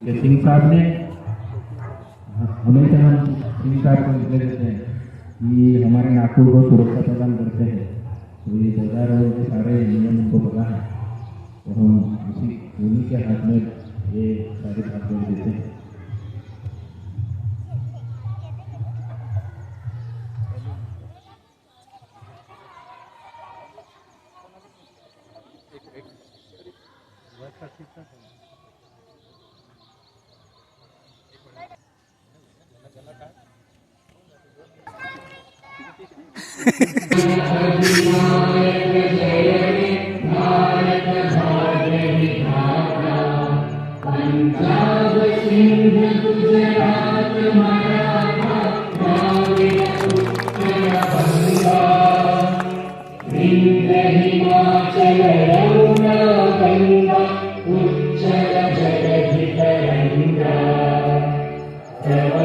सिंह साहब ने हमेशा हम सिंह साहब को इसलिए देते हैं कि हमारे नागपुर को सुरक्षा प्रदान करते हैं। तो ये बाजार और ये सारे नियम उनको पता है, तो हम उन्हीं के हाथ में ये सारी बात कर देते हैं।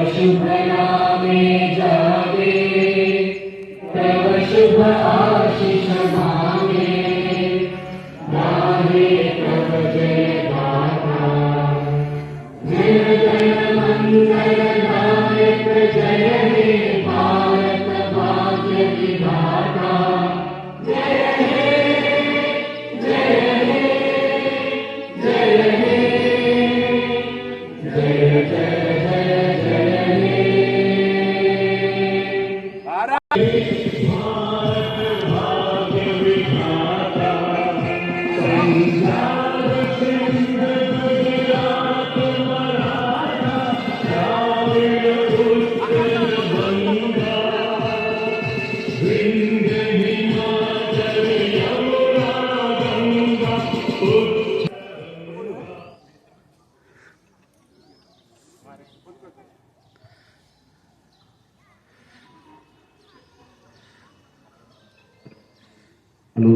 शुभ नामे जागे, तव शुभ आशीष मांगे, गाहे तव जय गाथा। जय जय मंगलदायक जय हे भारत भाग्य विधाता। जय हे जय हे जय हे जय जय हेलो।